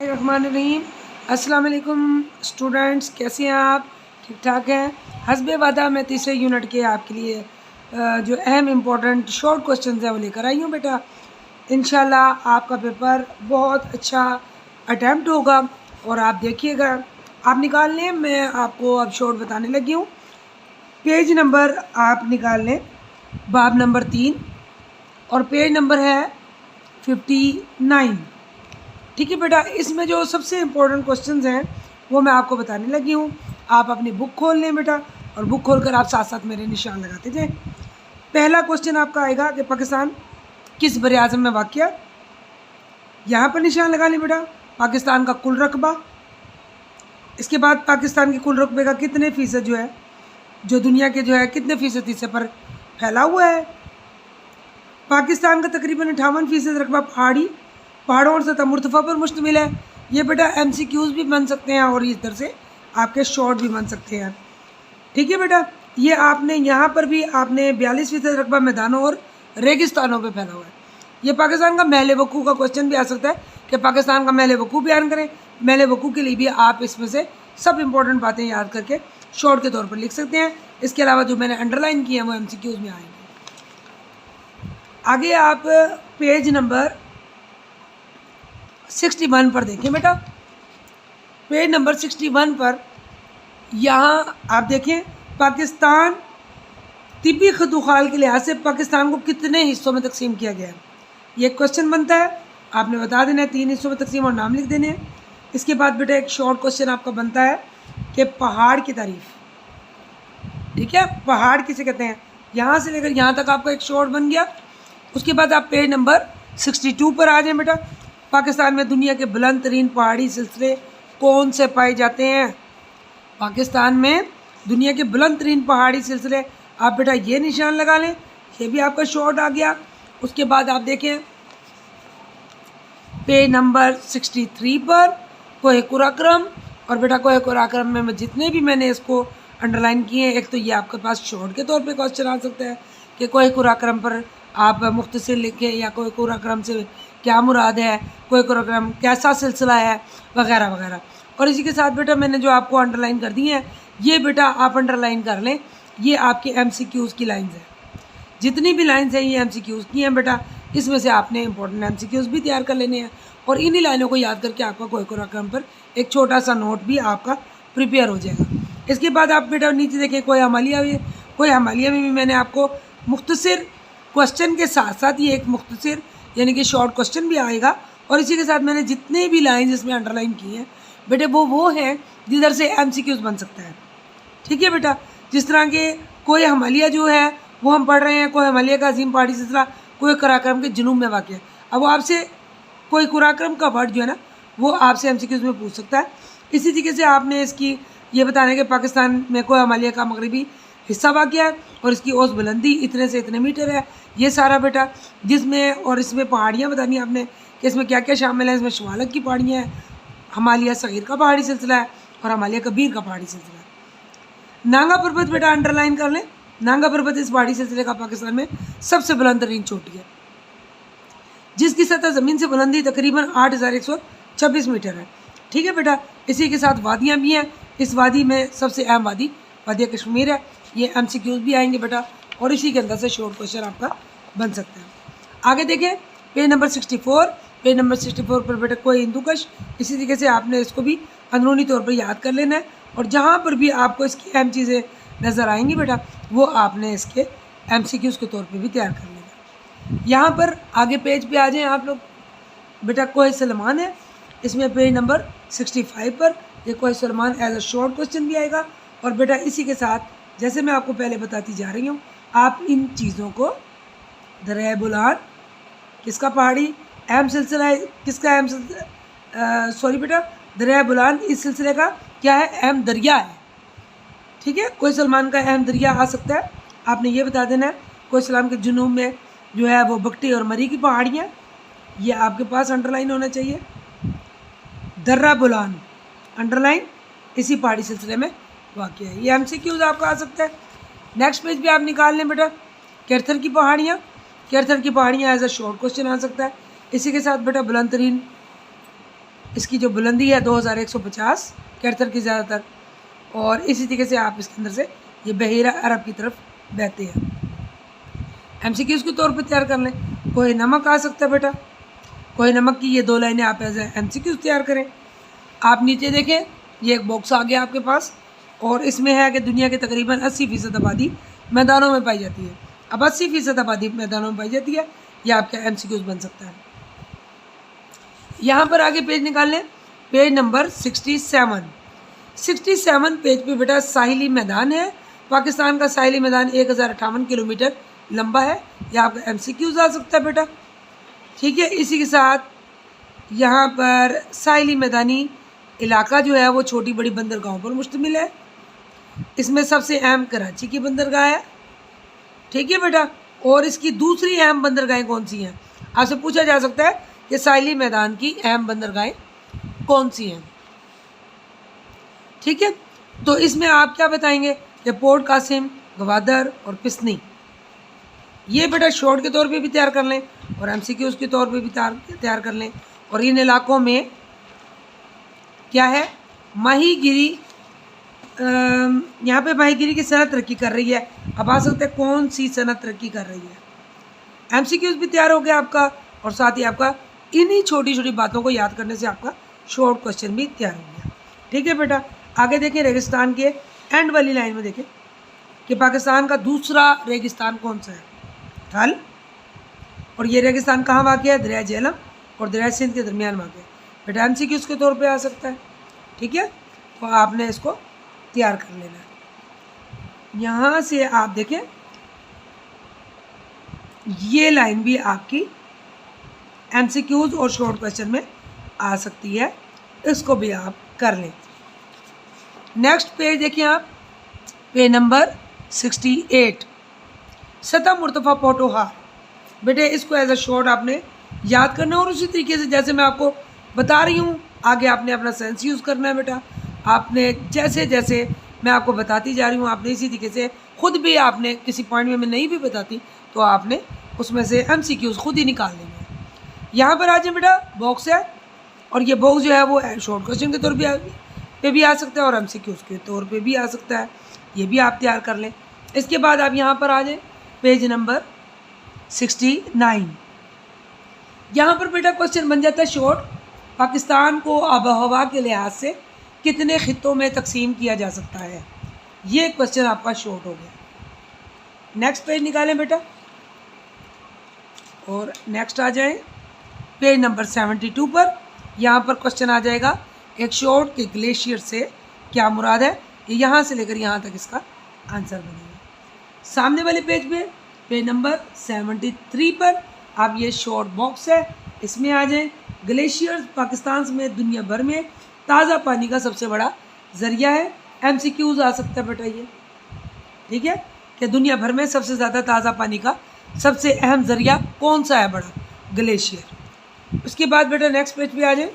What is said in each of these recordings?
रहमानिर्रहीम। अस्सलाम वालेकुम स्टूडेंट्स, कैसे हैं आप? ठीक ठाक हैं? हस्बे वादा मैं तीसरे यूनिट के आपके लिए जो अहम इम्पोर्टेंट शॉर्ट क्वेश्चन हैं वो लेकर आई हूँ बेटा। इंशाल्लाह आपका पेपर बहुत अच्छा अटैम्प्ट होगा और आप देखिएगा, आप निकाल लें। मैं आपको अब शॉर्ट बताने लगी हूँ। पेज नंबर आप निकाल लें, बाब नंबर 3 और पेज नंबर है 59। ठीक है बेटा, इसमें जो सबसे इम्पोर्टेंट क्वेश्चंस हैं वो मैं आपको बताने लगी हूँ। आप अपनी बुक खोल लें बेटा और बुक खोलकर आप साथ साथ मेरे निशान लगाते जाएं। पहला क्वेश्चन आपका आएगा कि पाकिस्तान किस बर आज़म में वाक़या। यहाँ पर निशान लगा लें बेटा। पाकिस्तान का कुल रकबा, इसके बाद पाकिस्तान के कुल रकबे का कितने फ़ीसद जो है, जो दुनिया के जो है कितने फ़ीसद हिस्से पर फैला हुआ है। पाकिस्तान का तकरीबन 58% रकबा पहाड़ों और सतह मुर्तफ़ा पर मुश्तमिल है। ये बेटा MCQs भी बन सकते हैं और इस तरह से आपके शॉर्ट भी बन सकते हैं। ठीक है बेटा, ये आपने यहाँ पर भी आपने 42% रकबा मैदानों और रेगिस्तानों पे फैला हुआ है। ये पाकिस्तान का महल वकूफ़ का क्वेश्चन भी आ सकता है कि पाकिस्तान का महल वकूफ़ बयान करें। महल वकूफ़ के लिए भी आप इसमें से सब इंपॉर्टेंट बातें याद करके शॉर्ट के तौर पर लिख सकते हैं। इसके अलावा जो मैंने अंडरलाइन किए हैं वो MCQs में आएंगे। आगे आप पेज नंबर 61 पर देखें बेटा। पेज नंबर 61 पर यहाँ आप देखें, पाकिस्तान तिब्बी खतुखाल के लिहाज से पाकिस्तान को कितने हिस्सों में तकसीम किया गया है। ये क्वेश्चन बनता है, आपने बता देना है 3 हिस्सों में तकसीम और नाम लिख देने हैं। इसके बाद बेटा एक शॉर्ट क्वेश्चन आपका बनता है कि पहाड़ की तारीफ। ठीक है, पहाड़ किसे कहते हैं, यहाँ से लेकर यहाँ तक आपका एक शॉर्ट बन गया। उसके बाद आप पेज नंबर 62 पर आ जाएं बेटा। पाकिस्तान में दुनिया के बुलंद तरीन पहाड़ी सिलसिले कौन से पाए जाते हैं। पाकिस्तान में दुनिया के बुलंद तरीन पहाड़ी सिलसिले, आप बेटा ये निशान लगा लें, ये भी आपका शॉर्ट आ गया। उसके बाद आप देखें पेज नंबर 63 पर कोह कुराक्रम, और बेटा कोह कुराक्रम में मैं जितने भी मैंने इसको अंडरलाइन किए हैं, एक तो ये आपके पास शॉर्ट के तौर पे क्वेश्चन आ सकता है कि कोह कुराक्रम पर आप मुख्तसर लिखें या कोह कुराक्रम से क्या मुराद है, कोह कुराक्रम कैसा सिलसिला है, वगैरह वगैरह। और इसी के साथ बेटा मैंने जो आपको अंडरलाइन कर दी हैं, ये बेटा आप अंडरलाइन कर लें, ये आपके MCQs की लाइन्स हैं। जितनी भी लाइन्स हैं ये MCQs की हैं बेटा। इसमें से आपने इंपॉर्टेंट MCQs भी तैयार कर लेने हैं और इन्हीं लाइनों को याद करके आपका कोह कुराक्रम पर एक छोटा सा नोट भी आपका प्रिपेयर हो जाएगा। इसके बाद आप बेटा नीचे देखें कोह हमालिया में भी मैंने आपको मुख्तसर क्वेश्चन के साथ साथ ये एक मुख्तसर यानी कि शॉर्ट क्वेश्चन भी आएगा। और इसी के साथ मैंने जितने भी लाइन्स इसमें अंडरलाइन की हैं बेटे वो हैं जिधर से MCQs बन सकता है। ठीक है बेटा, जिस तरह के कोह हमालिया जो है वो हम पढ़ रहे हैं, कोह हमालिया का अजीम पहाड़ी सिलसिला कोह कुराक्रम के जुनूब में वाक़ है। अब वो आपसे कोह कुराक्रम का वर्ड जो है ना वो आपसे MCQs में पूछ सकता है। इसी तरीके से आपने इसकी ये बताना है कि पाकिस्तान में कोह हमालिया का मगरबी हिस्सा वाक़ है और इसकी औसत बुलंदी इतने से इतने मीटर है। ये सारा बेटा जिसमें और इसमें पहाड़ियाँ बतानी है आपने कि इसमें क्या क्या शामिल है। इसमें शवालक की पहाड़ियाँ हैं, हमालिया सगीर का पहाड़ी सिलसिला है और हमालिया कबीर का पहाड़ी सिलसिला है। नांगा पर्वत बेटा अंडरलाइन कर लें। नांगा पर्वत इस पहाड़ी सिलसिले का पाकिस्तान में सबसे बुलंद तरीन चोटी है, जिसकी सतह ज़मीन से बुलंदी तकरीबन 8126 मीटर है। ठीक है बेटा, इसी के साथ वादियाँ भी हैं। इस वादी में सबसे अहम वादी वादिया कश्मीर है। ये MCQs भी आएंगे बेटा और इसी के अंदर से शॉर्ट क्वेश्चन आपका बन सकता है। आगे देखें पेज नंबर 64। पेज नंबर 64 पर बेटा कोई हिंदूकश, इसी तरीके से आपने इसको भी अंदरूनी तौर पर याद कर लेना है और जहाँ पर भी आपको इसकी अहम चीज़ें नज़र आएंगी बेटा वो आपने इसके MCQs के तौर पे भी तैयार कर लेना। यहाँ पर आगे पेज पे आ जाएं आप लोग बेटा। कोह सलमान है, इसमें पेज नंबर 65 पर ये Koh Sulaiman as a short question भी आएगा। और बेटा इसी के साथ जैसे मैं आपको पहले बताती जा रही हूँ, आप इन चीज़ों को दरिया बुलान किसका पहाड़ी अहम सिलसिला है, किसका अहम सॉरी बेटा दरिया बुलान इस सिलसिले का क्या है, अहम दरिया है। ठीक है, कोह सलमान का अहम दरिया आ सकता है, आपने ये बता देना है। कोह सलमान के जुनूब में जो है वो बकटी और मरी की पहाड़ियाँ, ये आपके पास अंडरलाइन होना चाहिए। दर्रा बुलान अंडरलाइन इसी पहाड़ी सिलसिले में वाक़ है। ये MCQs आपका आ सकता है। नेक्स्ट पेज पे आप निकाल लें बेटा कैर्थर की पहाड़ियाँ एज अ शॉर्ट क्वेश्चन आ सकता है। इसी के साथ बेटा बुलंद तरीन इसकी जो बुलंदी है 2150 कैरेक्टर की ज़्यादातर, और इसी तरीके से आप इसके अंदर से ये बहीरा अरब की तरफ बहते हैं। MCQs के तौर पे तैयार कर लें। कोहे नमक आ सकता है बेटा, कोहे नमक की ये 2 लाइनें आप एज MCQs तैयार करें। आप नीचे देखें, ये एक बॉक्स आ गया आपके पास, और इसमें है कि दुनिया के तकरीबन 80% आबादी मैदानों में पाई जाती है। अब 80% आबादी मैदानों में पाई जाती है, यह आपका MCQs बन सकता है। यहाँ पर आगे पेज निकाल लें, पेज नंबर 67 पेज पे बेटा साहिली मैदान है। पाकिस्तान का साहिली मैदान 1058 किलोमीटर लंबा है। यह आपका MCQs आ सकता है बेटा, ठीक है। इसी के साथ यहाँ पर साहिली मैदानी इलाका जो है वो छोटी बड़ी बंदरगाहों पर मुश्तमिल है। इसमें सबसे अहम कराची की बंदरगाह है, ठीक है बेटा। और इसकी दूसरी अहम बंदरगाहें कौन सी हैं? आपसे पूछा जा सकता है कि साहिली मैदान की अहम बंदरगाहें कौन सी हैं, ठीक है। तो इसमें आप क्या बताएंगे कि पोर्ट कासिम, गवादर और पिसनी, ये बेटा शॉर्ट के तौर पे भी तैयार कर लें और MCQs के तौर पे भी तैयार कर लें। और इन इलाकों में क्या है, माहीगिरी, यहाँ पे माहीगिरी की सनत तरक्की कर रही है। अब आ सकते हैं कौन सी सनत तरक्की कर रही है। MCQs भी तैयार हो गया आपका, और साथ ही आपका इन्हीं छोटी छोटी बातों को याद करने से आपका शॉर्ट क्वेश्चन भी तैयार हो गया, ठीक है बेटा। आगे देखें, रेगिस्तान के एंड वाली लाइन में देखें कि पाकिस्तान का दूसरा रेगिस्तान कौन सा है, थल। और ये रेगिस्तान कहाँ वाक़ है? दरिया झेलम और दरिया सिंध के दरमियान वाक़ है बेटा। MCQs के तौर पे आ सकता है, ठीक है। तो आपने इसको तैयार कर लेना है। यहाँ से आप देखें, ये लाइन भी आपकी MCQs और शॉर्ट क्वेश्चन में आ सकती है, इसको भी आप कर लें। नेक्स्ट पेज देखिए आप, पेज नंबर 68, सतह मुर्तफ़ा पोटोहार। बेटे इसको एज अ शॉर्ट आपने याद करना है, और उसी तरीके से जैसे मैं आपको बता रही हूँ आगे आपने अपना सेंस यूज़ करना है बेटा। आपने जैसे जैसे मैं आपको बताती जा रही हूँ, आपने इसी तरीके से खुद भी, आपने किसी पॉइंट में मैं नहीं भी बताती तो आपने उसमें से MCQs खुद ही निकाल लेंगे। यहाँ पर आ जाए बेटा, बॉक्स है, और ये बॉक्स जो है वो शॉर्ट क्वेश्चन के तौर पे भी आ सकता है और MCQs के तौर पे भी आ सकता है, ये भी आप तैयार कर लें। इसके बाद आप यहाँ पर आ जाए, पेज नंबर 69। यहाँ पर बेटा क्वेश्चन बन जाता है शॉर्ट, पाकिस्तान को आबोहवा के लिहाज से कितने खित्तों में तकसीम किया जा सकता है। ये क्वेश्चन आपका शॉर्ट हो गया। नेक्स्ट पेज निकालें बेटा, और नेक्स्ट आ जाए पेज नंबर 72 पर। यहाँ पर क्वेश्चन आ जाएगा एक शॉर्ट के ग्लेशियर से क्या मुराद है, यहाँ से लेकर यहाँ तक इसका आंसर बनेगा। सामने वाले पेज पे पेज नंबर 73 पर आप ये शॉर्ट बॉक्स है, इसमें आ जाए। ग्लेशियर्स पाकिस्तान में दुनिया भर में ताज़ा पानी का सबसे बड़ा ज़रिया है। MCQs आ सकता है बेटा ये, ठीक है, कि दुनिया भर में सबसे ज़्यादा ताज़ा पानी का सबसे अहम ज़रिया कौन सा है? बड़ा ग्लेशियर। उसके बाद बेटा नेक्स्ट पेज पे आ जाए,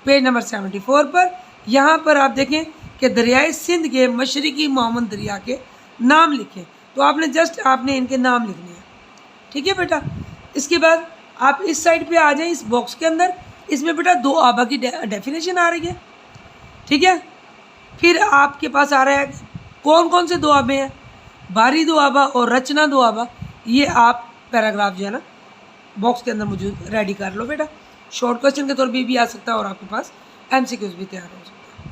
पेज नंबर 74 पर। यहाँ पर आप देखें कि दरियाए सिंध के मशरकी मोहम्मद दरिया के नाम लिखें। तो आपने इनके नाम लिखने हैं, ठीक है बेटा। इसके बाद आप इस साइड पे आ जाएं, इस बॉक्स के अंदर, इसमें बेटा 2 आबा की डेफिनेशन आ रही है, ठीक है। फिर आपके पास आ रहा है कौन कौन से 2 आबे हैं, बारी 2 आबा और रचना 2 आबा। ये आप पैराग्राफ जो है ना बॉक्स के अंदर मौजूद रेडी कर लो बेटा। शॉर्ट क्वेश्चन के तौर पे भी आ सकता है और आपके पास MCQs भी तैयार हो सकता है।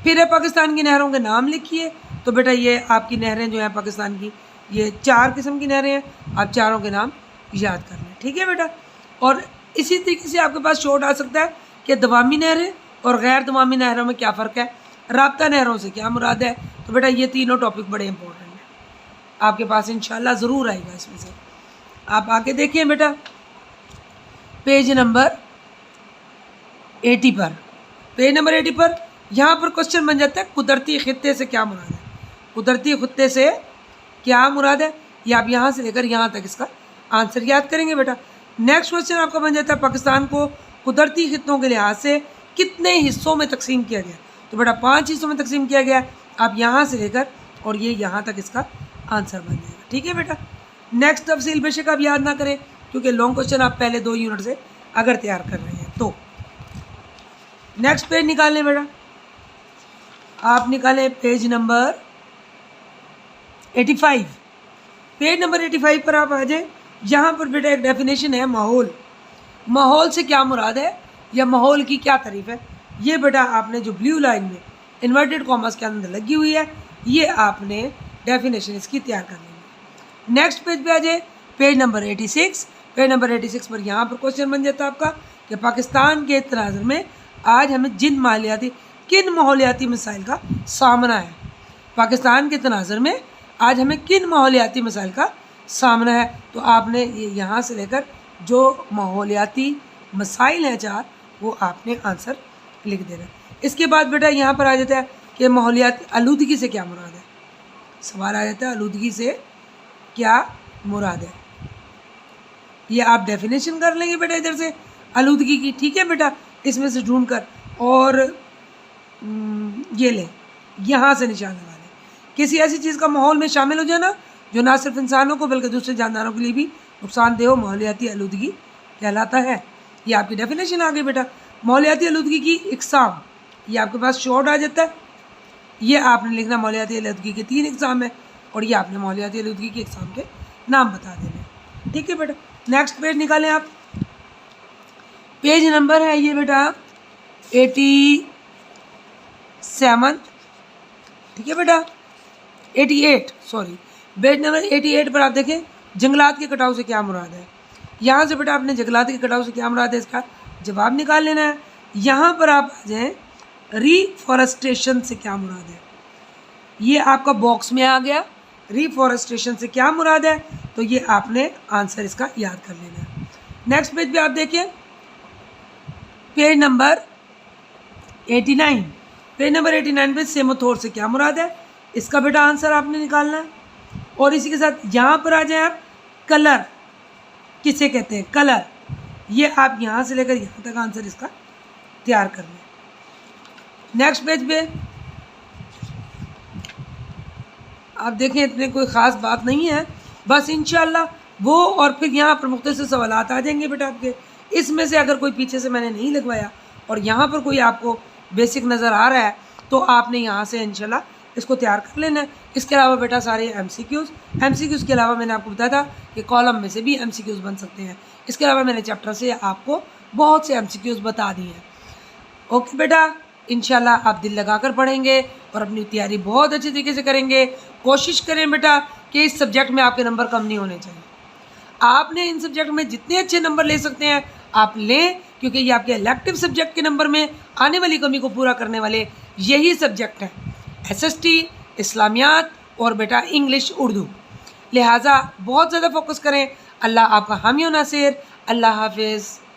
फिर है पाकिस्तान की नहरों के नाम लिखिए। तो बेटा ये आपकी नहरें जो हैं पाकिस्तान की, ये 4 किस्म की नहरें हैं, आप चारों के नाम याद कर लें, ठीक है बेटा। और इसी तरीके से आपके पास शॉर्ट आ सकता है कि दवामी नहरें और गैर दवामी नहरों में क्या फ़र्क है, राब्ता नहरों से क्या मुराद है। तो बेटा ये तीनों टॉपिक बड़े इंपॉर्टेंट हैं, आपके पास इंशाल्लाह ज़रूर आएगा इसमें से। आप आके देखिए बेटा पेज नंबर 80 पर। पेज नंबर 80 पर यहाँ पर क्वेश्चन बन जाता है कुदरती खित्ते से क्या मुराद है। कुदरती खित्ते से क्या मुराद है, ये आप यहाँ से लेकर यहाँ तक इसका आंसर याद करेंगे बेटा। नेक्स्ट क्वेश्चन आपका बन जाता है पाकिस्तान को कुदरती खित्तों के लिहाज से कितने हिस्सों में तकसीम किया गया। तो बेटा 5 हिस्सों में तकसीम किया गया। आप यहाँ से लेकर और ये यहाँ तक इसका आंसर बन जाएगा, ठीक है बेटा। नेक्स्ट तफसील बेशक आप याद ना करें, क्योंकि लॉन्ग क्वेश्चन आप पहले 2 यूनिट से अगर तैयार कर रहे हैं तो नेक्स्ट पेज निकालें बेटा, आप निकालें पेज नंबर 85। पेज नंबर 85 पर आप आ जाए। यहाँ पर बेटा एक डेफिनेशन है माहौल। माहौल से क्या मुराद है या माहौल की क्या तारीफ है, ये बेटा आपने जो ब्लू लाइन में इन्वर्टेड कॉमर्स के अंदर लगी हुई है, ये आपने डेफिनेशन इसकी तैयार करनी है। नेक्स्ट पेज पे आ जाए, पेज नंबर 86। पेज नंबर 86 पर यहाँ पर क्वेश्चन बन जाता है आपका कि पाकिस्तान के तनाज़ुर में आज हमें किन माहौलियाती मसाइल का सामना है। पाकिस्तान के तनाज़ुर में आज हमें किन माहौलियाती मसाइल का सामना है, तो आपने यहाँ से लेकर जो माहौलियाती मसाइल हैं 4, वो आपने आंसर लिख देना। इसके बाद बेटा यहाँ पर आ जाता है कि माहौलियाती आलूदगी से क्या मुराद है। सवाल आ जाता है आलूदगी से क्या मुराद है, ये आप डेफिनेशन कर लेंगे बेटा इधर से आलूदगी की, ठीक है बेटा, इसमें से ढूंढ कर, और ये लें, यहाँ से निशान लगा लें। किसी ऐसी चीज़ का माहौल में शामिल हो जाना जो ना सिर्फ इंसानों को बल्कि दूसरे जानदारों के लिए भी नुकसानदेह हो, माहौलियाती आलूदगी कहलाता है। ये आपकी डेफिनेशन आ गई बेटा। माहौलियाती आलूदगी की इकसाम, ये आपके पास शॉर्ट आ जाता है, ये आपने लिखना माहौलियाती आलूदगी के 3 इकसाम है, और ये आपने माहौलियाती आलूदगी के इकसाम के नाम बता देने, ठीक है बेटा। नेक्स्ट पेज निकालें आप, पेज नंबर है ये बेटा 87, ठीक है बेटा, 88 सॉरी, पेज नंबर 88 पर आप देखें जंगलात के कटाव से क्या मुराद है। यहाँ से बेटा आपने जंगलात के कटाव से क्या मुराद है इसका जवाब निकाल लेना है। यहाँ पर आप आ जाएँ रीफॉरेस्टेशन से क्या मुराद है, ये आपका बॉक्स में आ गया। रीफॉरेस्टेशन से क्या मुराद है, तो ये आपने आंसर इसका याद कर लेना है। नेक्स्ट पेज पे आप देखिए पेज नंबर 89। पेज नंबर 89 पे सेमोथोर से क्या मुराद है, इसका बेटा आंसर आपने निकालना है। और इसी के साथ यहाँ पर आ जाए आप कलर किसे कहते हैं, कलर, ये आप यहाँ से लेकर यहाँ तक आंसर इसका तैयार कर लें। नेक्स्ट पेज पे आप देखें इतने कोई ख़ास बात नहीं है, बस इंशाल्लाह वो, और फिर यहाँ पर मुख्तसर सवालात आ जाएंगे बेटा आपके। इसमें से अगर कोई पीछे से मैंने नहीं लगवाया और यहाँ पर कोई आपको बेसिक नज़र आ रहा है तो आपने यहाँ से इंशाल्लाह इसको तैयार कर लेना है। इसके अलावा बेटा सारे एमसीक्यूज़ के अलावा मैंने आपको बताया था कि कॉलम में से भी एमसीक्यूज़ बन सकते हैं। इसके अलावा मैंने चैप्टर से आपको बहुत से एमसीक्यूज़ बता दिए हैं। ओके बेटा, इंशाल्लाह आप दिल लगाकर पढ़ेंगे और अपनी तैयारी बहुत अच्छी तरीके से करेंगे। कोशिश करें बेटा कि इस सब्जेक्ट में आपके नंबर कम नहीं होने चाहिए। आपने इन सब्जेक्ट में जितने अच्छे नंबर ले सकते हैं आप लें, क्योंकि ये आपके इलेक्टिव सब्जेक्ट के नंबर में आने वाली कमी को पूरा करने वाले यही सब्जेक्ट हैं, SST, इस्लामियात और बेटा इंग्लिश उर्दू। लिहाजा बहुत ज़्यादा फोकस करें। अल्लाह आपका हामी और नासिर। अल्लाह हाफिज़।